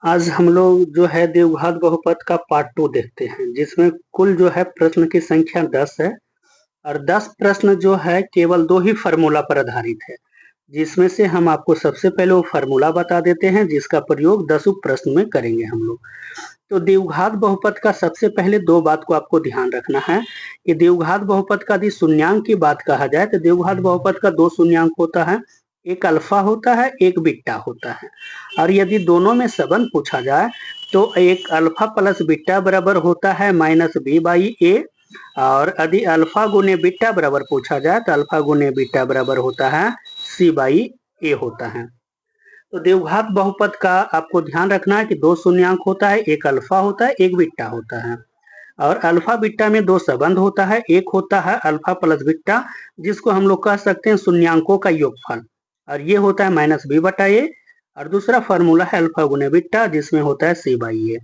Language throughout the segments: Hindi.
आज हम लोग जो है द्विघात बहुपद का पार्ट 2 देखते हैं, जिसमें कुल जो है प्रश्न की संख्या 10 है और 10 प्रश्न जो है केवल 2 ही फार्मूला पर आधारित है, जिसमें से हम आपको सबसे पहले वो फार्मूला बता देते हैं जिसका प्रयोग 10 प्रश्न में करेंगे हम लोग। तो द्विघात बहुपद का सबसे पहले 2 बात को आपको ध्यान रखना है कि द्विघात बहुपद का यदि शून्यांक की बात कहा जाए तो द्विघात बहुपद का 2 शून्यांक होता है, एक अल्फा होता है, एक बीटा होता है। और यदि दोनों में संबंध पूछा जाए तो एक अल्फा प्लस बीटा बराबर होता है -b/a और यदि अल्फा गुने बीटा बराबर पूछा जाए तो अल्फा गुने बीटा बराबर होता है c/a होता है। तो द्विघात बहुपद का आपको ध्यान रखना है कि 2 शून्यांक होता है, एक अल्फा होता है, एक बीटा होता है और अल्फा बीटा में 2 संबंध होता है, एक होता है अल्फा प्लस बीटा जिसको हम लोग कह सकते हैं शून्यांकों का योगफल और ये होता है -b/a और दूसरा फार्मूला है अल्फा गुने बीटा जिसमें होता है c/a।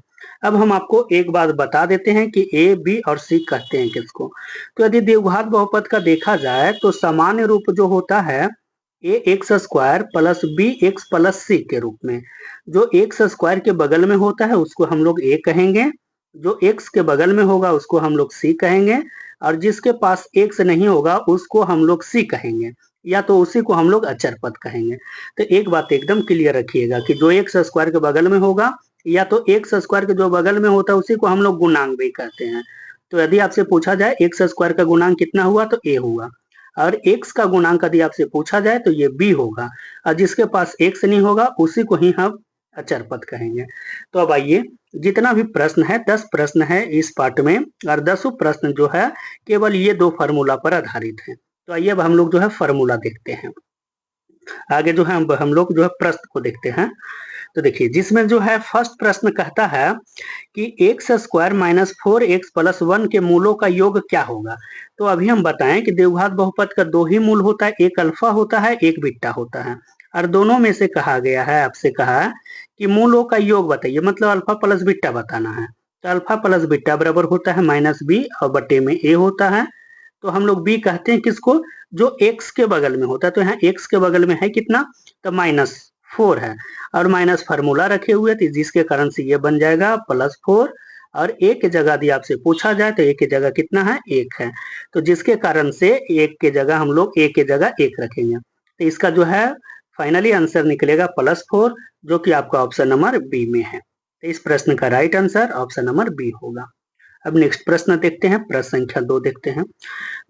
अब हम आपको एक बात बता देते हैं कि a, b और c कहते हैं किसको। तो यदि द्विघात बहुपद का देखा जाए तो सामान्य रूप जो होता है A X square plus B X plus C के रूप में। जो एक्स स्क्वायर के बगल में होता है उसको हम लोग ए कहेंगे, जो एक्स के बगल में होगा उसको हम लोग सी कहेंगे और जिसके पास एक्स नहीं होगा उसको हम लोग सी कहेंगे या तो उसी को हम लोग अचर पद कहेंगे। तो एक बात एकदम क्लियर रखिएगा कि जो एक्स स्क्वायर के बगल में होगा या तो एक्स स्क्वायर के जो बगल में होता है उसी को हम लोग गुणांक भी कहते हैं। तो यदि आपसे पूछा जाए एक्स स्क्वायर का गुणांक कितना हुआ तो ए हुआ और x का गुणांक यदि आपसे पूछा जाए तो ये b होगा और जिसके पास x नहीं होगा उसी को ही हम अचर पद कहेंगे। तो अब आइए, जितना भी प्रश्न है 10 प्रश्न है इस पार्ट में और 10 प्रश्न जो है केवल ये 2 फार्मूला पर आधारित है। तो आइए अब हम लोग जो है फार्मूला देखते हैं। आगे जो है हम लोग जो है प्रश्न को देखते हैं। तो देखिए जिसमें जो है फर्स्ट प्रश्न कहता है कि x square minus 4x plus 1 के मूलों का योग क्या होगा। तो अभी हम बताएं कि द्विघात बहुपद का 2 ही मूल होता है, एक अल्फा होता है, एक बीटा होता है और दोनों में से कहा गया है, आपसे कहा है कि मूलों का योग बताइए, मतलब अल्फा प्लस बीटा बताना है। तो अल्फा प्लस बीटा बराबर होता है -b और बटे में a होता है। तो हम लोग b कहते हैं किसको, जो x के बगल में होता है। तो यहाँ x के बगल में है कितना, तो -4 है और माइनस फार्मूला रखे हुए थे जिसके कारण से ये बन जाएगा +4 और a की जगह यदि आपसे पूछा जाए तो a की जगह कितना है, 1 है। तो जिसके कारण से 1 की जगह हम लोग a की जगह 1 रखेंगे। तो इसका जो है फाइनली आंसर निकलेगा +4 जो कि आपका ऑप्शन नंबर बी में है। तो इस प्रश्न का right answer option number B होगा। अब नेक्स्ट प्रश्न देखते हैं, प्रश्न संख्या 2 देखते हैं।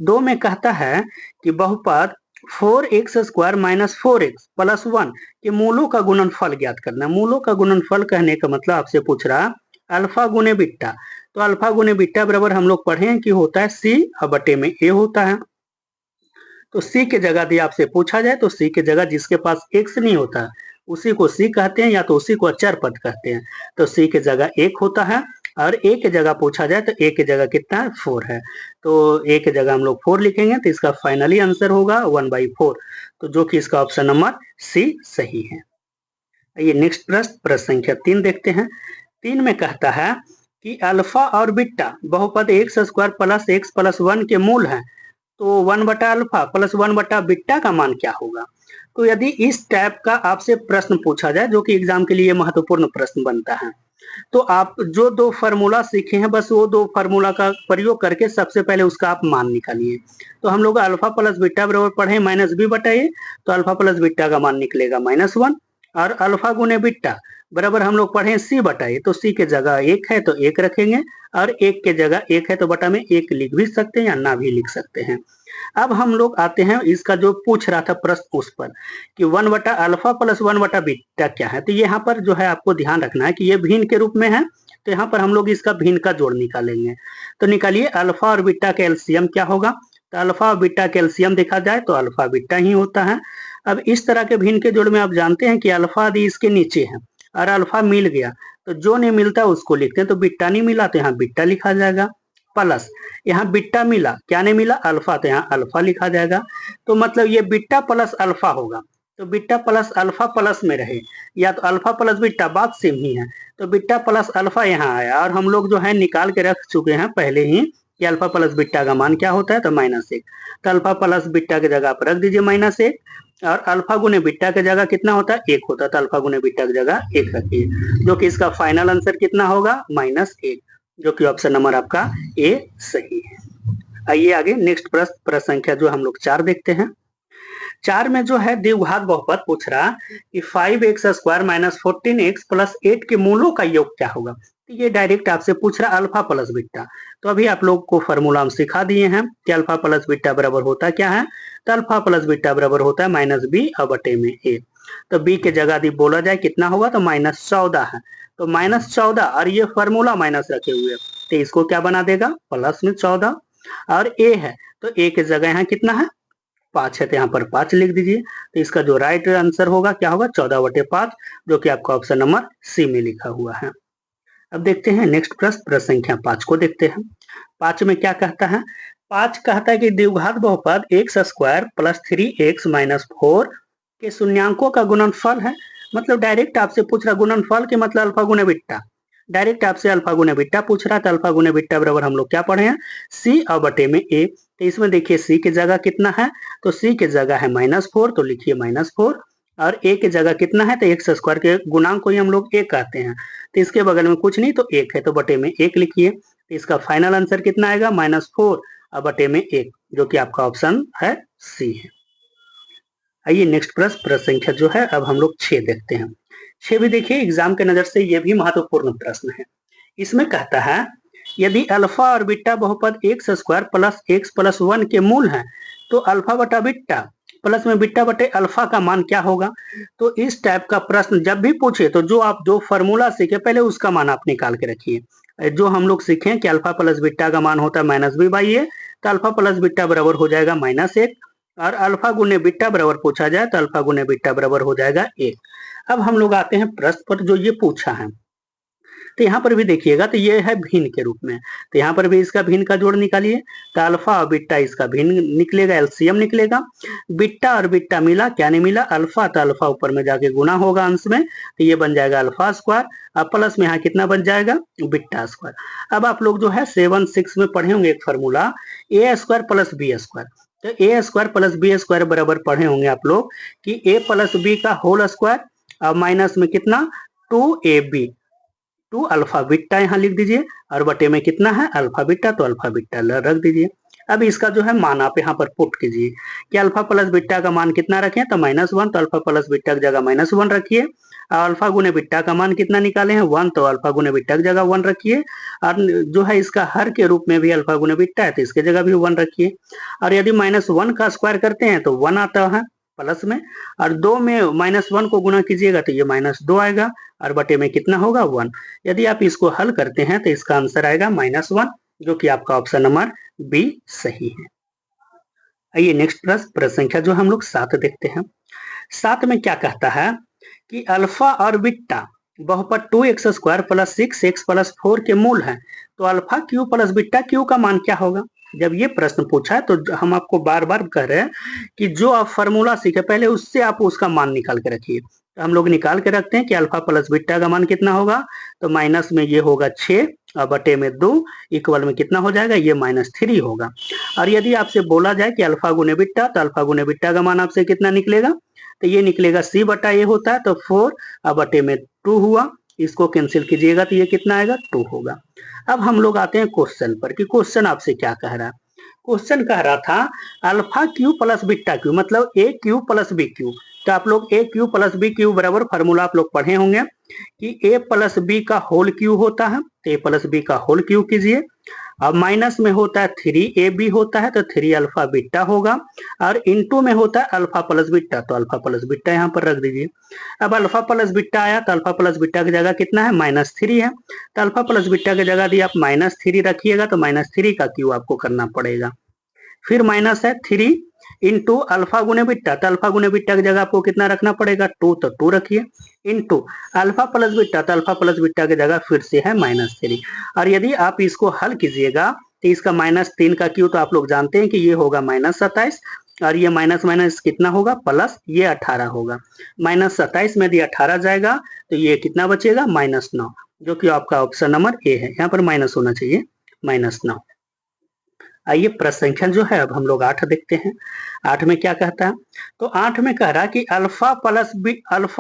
2 में कहता है कि बहुपद 4x² माइनस 4x प्लस 1 के मूलों का गुणनफल ज्ञात करना। मूलों का गुणनफल कहने का मतलब आपसे पूछ रहा अल्फा गुने बीटा। तो अल्फा गुने बीटा बराबर हम लोग पढ़े हैं कि होता है c और बटे में a होता है। तो c के जगह यदि आपसे पूछा जाए तो c के जगह जिसके पास x नहीं होता उसी को c कहते हैं या तो उसी को अचर पद कहते हैं। तो c के जगह 1 होता है और a के जगह पूछा जाए तो a के जगह कितना है, 4 है। तो a के जगह हम लोग 4 लिखेंगे तो इसका फाइनली आंसर होगा 1/4। तो जो कि इसका ऑप्शन नंबर सी सही है। ये नेक्स्ट प्रश्न संख्या 3 देखते हैं। 3 में कहता है कि अल्फा और बीटा बहुपद x² प्लस x प्लस 1 के मूल हैं, तो 1/अल्फा प्लस 1/बीटा का मान क्या होगा। तो यदि इस टाइप का आपसे प्रश्न पूछा जाए जो कि एग्जाम के लिए महत्वपूर्ण प्रश्न बनता है, तो आप जो 2 फार्मूला सीखे हैं बस वो 2 फार्मूला का प्रयोग करके सबसे पहले उसका आप मान निकालिए। तो हम लोग अल्फा प्लस बीटा बराबर पढ़े -b/a, तो अल्फा प्लस बीटा का मान निकलेगा -1 और अल्फा गुने बीटा बराबर हम लोग पढ़े c/a, तो c के जगह 1 है तो 1 रखेंगे और 1 के जगह 1 है तो बटा में 1 लिख भी सकते हैं या ना भी लिख सकते हैं। अब हम लोग आते हैं इसका जो पूछ रहा था प्रश्न उस पर कि 1/अल्फा प्लस 1/बीटा क्या है। तो यहाँ पर जो है आपको ध्यान रखना है कि ये भिन्न के रूप में है, तो यहाँ पर हम लोग इसका भिन्न का जोड़ निकालेंगे। तो निकालिए अल्फा और बीटा का एलसीएम क्या होगा। तो अल्फा और बीटा का एलसीएम देखा जाए तो अल्फा बीटा ही होता है। अब इस तरह के भिन्न के जोड़ में आप जानते हैं कि अल्फा यदि इसके नीचे है और अल्फा मिल गया तो जो नहीं मिलता उसको लिखते हैं। तो बीटा नहीं मिला तो यहाँ बीटा लिखा जाएगा, प्लस यहाँ बीटा मिला, क्या नहीं मिला, अल्फा, तो यहाँ अल्फा लिखा जाएगा। तो मतलब ये बीटा प्लस अल्फा होगा। तो बीटा प्लस अल्फा प्लस में रहे या तो अल्फा प्लस बीटा, बात सेम ही है। तो बीटा प्लस अल्फा यहाँ आया और हम लोग जो है निकाल के रख चुके हैं पहले ही कि अल्फा प्लस बीटा का मान क्या होता है, तो -1। तो अल्फा प्लस बीटा की जगह आप रख दीजिए -1 और अल्फा गुने बीटा की जगह कितना होता है, 1 होता है, तो अल्फा गुने बीटा की जगह 1 रखिए, जो कि इसका फाइनल आंसर कितना होगा, -1, जो कि ऑप्शन नंबर आपका ए सही है। आइए आगे नेक्स्ट प्रश्न संख्या जो हम लोग 4 देखते हैं। 4 में जो है द्विघात बहुपद पूछ रहा कि 5x² - 14x + 8 के मूलों का योग क्या होगा। तो ये डायरेक्ट आपसे पूछ रहा अल्फा प्लस बीटा। तो अभी आप लोग को फॉर्मूला हम सिखा दिए हैं कि अल्फा प्लस बीटा बराबर होता क्या है, तो अल्फा प्लस बीटा बराबर होता है -b/a। तो b के जगह यदि बोला जाए कितना होगा, तो -14 है, तो -14 और ये फॉर्मूला माइनस रखे हुए, तो इसको क्या बना देगा, +14। और a है तो a के जगह यहाँ कितना है, 5 है, तो यहाँ पर 5 लिख दीजिए। तो इसका जो राइट आंसर होगा क्या होगा, 14/5, जो कि आपका ऑप्शन नंबर सी में लिखा हुआ है। अब देखते हैं नेक्स्ट प्रश्न संख्या 5 को देखते हैं। 5 में क्या कहता है, 5 कहता है कि द्विघात बहुपद x² + 3x - 4 के शून्यांकों का गुणनफल है। मतलब डायरेक्ट आपसे पूछ रहा गुणनफल के मतलब अल्फा गुने बीटा, डायरेक्ट आपसे अल्फा गुने बीटा पूछ रहा था। अल्फा गुने बीटा बराबर हम लोग क्या पढ़े हैं, c/a। तो इसमें देखिए c की जगह कितना है, तो c की जगह है -4, तो लिखिए -4, और a की जगह कितना है, तो x² के गुणांक को ही हम लोग a कहते हैं, तो इसके बगल में कुछ नहीं तो 1 है, तो बटे में 1 लिखिए। तो इसका फाइनल आंसर कितना आएगा, -4/1, जो कि आपका ऑप्शन है सी है। आइए नेक्स्ट प्रश्न संख्या जो है अब हम लोग 6 देखते हैं। 6 भी देखिए एग्जाम के नजर से ये भी महत्वपूर्ण प्रश्न है। इसमें कहता है यदि अल्फा और बीटा बहुपद x² + x + 1 के मूल हैं, तो अल्फा बटा बीटा प्लस में बीटा बटे अल्फा का मान क्या होगा। तो इस टाइप का प्रश्न जब भी पूछे तो जो आप जो फॉर्मूला सीखे पहले उसका मान आप निकाल के रखिए। जो हम लोग सीखे कि अल्फा प्लस बीटा का मान होता है -b/a, तो अल्फा प्लस बीटा बराबर हो जाएगा -1, और अल्फा गुने बीटा बराबर पूछा जाए तो अल्फा गुने बीटा बराबर हो जाएगा 1। अब हम लोग आते हैं प्रश्न पर जो ये पूछा है, तो यहाँ पर भी देखिएगा तो ये है भिन्न के रूप में, तो यहाँ पर भी इसका भिन्न का जोड़ निकालिए, तो अल्फा और बीटा इसका भिन्न निकलेगा, एलसीएम निकलेगा। बीटा और बीटा मिला क्या नहीं मिला, अल्फा, तो अल्फा ऊपर में जाके गुना होगा अंश में, तो ये बन जाएगा अल्फा स्क्वायर, और प्लस में यहाँ कितना बन जाएगा, बीटा स्क्वायर। अब आप लोग जो है 7-6 में पढ़े होंगे एक फॉर्मूला a² + b²। तो a² + b² बराबर पढ़े होंगे आप लोग कि a + b का होल स्क्वायर और माइनस में कितना 2ab, 2 अल्फा बीटा यहाँ लिख दीजिए, और बटे में कितना है अल्फा बीटा, तो अल्फा बीटा रख दीजिए। अब इसका जो है मान आप यहाँ पर पुट कीजिए कि अल्फा प्लस बीटा का मान कितना रखें, तो -1, तो अल्फा प्लस बीटा की जगह -1 रखिए, और अल्फा गुने बीटा का मान कितना निकाले हैं 1, तो अल्फा गुने बीटा की जगह 1 रखिए, और जो है इसका हर के रूप में भी अल्फा गुने बीटा है तो इसके जगह भी 1 रखिए, और यदि -1 का स्क्वायर करते हैं तो 1 आता है प्लस में, और 2 में -1 को गुना कीजिएगा तो ये -2 आएगा, और बटे में कितना होगा 1। यदि आप इसको हल करते हैं तो इसका आंसर आएगा -1, जो कि आपका ऑप्शन नंबर बी सही है। आइए नेक्स्ट प्रश्न संख्या जो हम लोग 7 देखते हैं। 7 में क्या कहता है कि अल्फा और बीटा बहुपद 2x² + 6x + 4 के मूल हैं, तो alpha Q plus beta Q का मान क्या होगा। जब ये प्रश्न पूछा है तो हम आपको बार बार कह रहे हैं कि जो आप फॉर्मूला सीखे पहले उससे आप उसका मान निकाल के रखिए। तो हम लोग निकाल के रखते हैं कि अल्फा प्लस बीटा का मान कितना होगा, तो माइनस में ये होगा 6 और बटे में 2 इक्वल में कितना हो जाएगा, ये -3 होगा। और यदि आपसे बोला जाए कि अल्फा गुने बीटा, तो अल्फा गुने बीटा का मान आपसे कितना निकलेगा, तो ये निकलेगा c/a होता है तो 4 और बटे में 2 हुआ, इसको कैंसिल कीजिएगा तो ये कितना आएगा 2 होगा। अब हम लोग आते हैं क्वेश्चन पर कि क्वेश्चन आपसे क्या कह रहा है। क्वेश्चन कह रहा था alpha Q plus beta Q मतलब ए क्यू प्लस बी क्यू। तो आप लोग ए क्यू प्लस बी क्यू बराबर फार्मूला आप लोग पढ़े होंगे कि ए प्लस बी का होल क्यू होता है, तो ए प्लस बी का होल क्यू कीजिए। अब माइनस में होता है 3ab होता है तो 3 अल्फा बीटा होगा, और इनटू में होता है अल्फा प्लस बीटा, तो अल्फा प्लस बीटा यहाँ पर रख दीजिए। अब अल्फा प्लस बीटा आया तो अल्फा प्लस बीटा की जगह कितना है -3 है, तो अल्फा प्लस बीटा की जगह यदि आप -3 रखिएगा तो -3 का क्यू आपको करना पड़ेगा। फिर माइनस है 3 इंटू अल्फा गुने बीटा, तो अल्फा गुने बीटा की जगह आपको कितना रखना पड़ेगा 2, तो 2 रखिए, इंटू अल्फा प्लस बीटा, तो अल्फा प्लस बीटा की जगह फिर से है -3। और यदि आप इसको हल कीजिएगा तो इसका -3 का क्यू तो आप लोग जानते हैं कि ये होगा -27, और ये माइनस माइनस कितना होगा प्लस, ये 18 होगा। -27 में यदि 18 जाएगा तो ये कितना बचेगा -9, जो कि आपका ऑप्शन नंबर ए है, यहाँ पर माइनस होना चाहिए -9। आइए प्रश्न संख्या जो है अब हम लोग 8 देखते हैं। 8 में क्या कहता है? तो 8 में कह रहा है कि अल्फा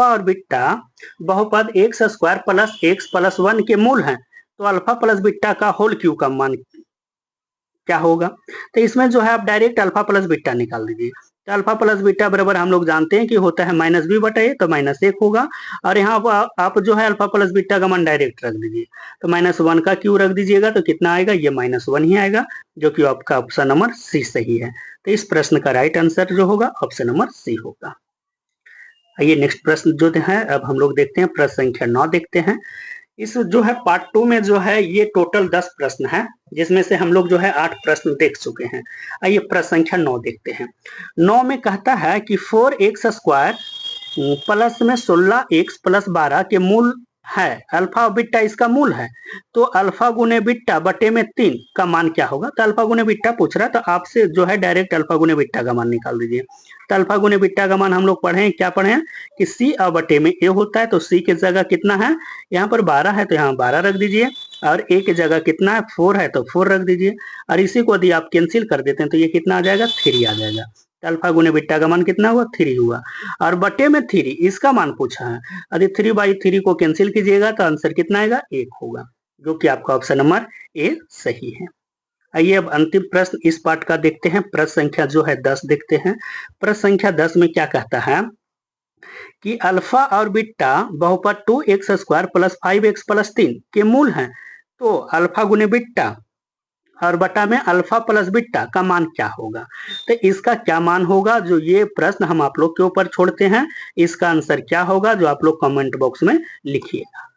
और बीटा बहुपद x square plus x plus 1 के मूल हैं, तो अल्फा प्लस बीटा का होल क्यूब का मान क्या होगा? तो इसमें जो है आप डायरेक्ट अल्फा प्लस बीटा निकाल दीजिए। तो अल्फा प्लस बीटा बराबर हम लोग जानते हैं कि होता है माइनस बी बटा ए, तो माइनस 1 होगा। और यहाँ आप जो है अल्फा प्लस बीटा का मान डायरेक्ट रख दीजिए। तो -1 का क्यू रख दीजिएगा तो कितना आएगा? ये -1 ही आएगा, जो कि आपका ऑप्शन नंबर सी सही है। तो इस प्रश्न का राइट आंसर जो होगा ऑप्शन नंबर सी होगा। आइए नेक्स्ट प्रश्न जो है अब हम लोग देखते हैं, प्रश्न संख्या 9 देखते हैं। इस जो है पार्ट 2 में जो है ये टोटल 10 प्रश्न है, जिसमें से हम लोग जो है 8 प्रश्न देख चुके हैं। आइए प्रश्न संख्या 9 देखते हैं। 9 में कहता है कि 4x स्क्वायर प्लस में 16x प्लस 12 के मूल है, अल्फा और बीटा इसका मूल है, तो अल्फा गुने बीटा बटे में 3 का मान क्या होगा? तो अल्फा गुने बीटा पूछ रहा है, तो आपसे जो है डायरेक्ट अल्फा गुने बीटा का मान निकाल दीजिए। तो अल्फा गुने बीटा का मान हम लोग पढ़े हैं, क्या पढ़े हैं कि सी और बटे में ए होता है, तो सी की जगह कितना है? यहाँ पर 12 है तो यहाँ 12 रख दीजिए, और ए की जगह कितना है? 4 है तो 4 रख दीजिए, और इसी को यदि आप कैंसिल कर देते हैं तो ये कितना आ जाएगा? 3 आ जाएगा। तो अल्फा गुने बीटा का मान कितना हुआ? 3 हुआ, और बटे में 3 इसका मान पूछा है। यदि 3/3 को कैंसिल कीजिएगा तो आंसर कितना आएगा? 1 होगा, जो कि आपका ऑप्शन नंबर ए सही है। आइए अब अंतिम प्रश्न इस पार्ट का देखते हैं, प्रश्न संख्या जो है 10 देखते हैं। प्रश्न संख्या 10 में क्या कहता है कि अल्फा और बीटा बहुपद 2x square plus 5x plus 3 के मूल हैं, तो अल्फा गुने बीटा और बटा में अल्फा प्लस बीटा का मान क्या होगा? तो इसका क्या मान होगा, जो ये प्रश्न हम आप लोग के ऊपर छोड़ते हैं, इसका आंसर क्या होगा जो आप लोग कमेंट बॉक्स में लिखिएगा।